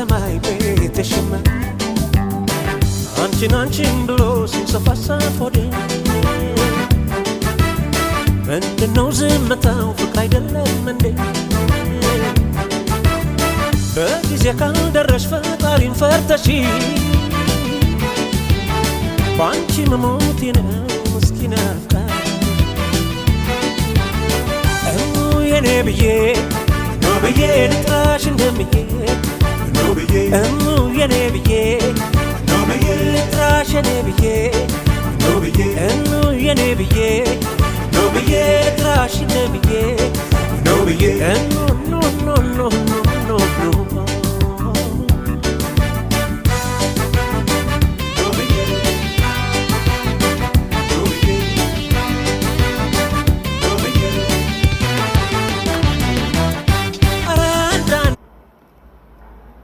ሰማይ ቤትሽም አንቺን አንቺን ብሎ ሲንሰፋሰፍ ሆዴ ምንድነው ዝምታው ፍቅር አይደለም እንዴ በጊዜ ካልደረሽ ፈጣሪን ፈርተሽ ባንቺ መሞቴ ነው ምስኪን አፍቃሪ የኔ ብዬ ነው ብዬ ልጥራሽ እንደምዬ ነው ብዬ የኔ ብዬ ነው ብዬ ልጥራሽ የኔ ብዬ ነው ብዬ የኔ ብዬ ነው ብዬ ልጥራሽ እንደምዬ ነው ብዬ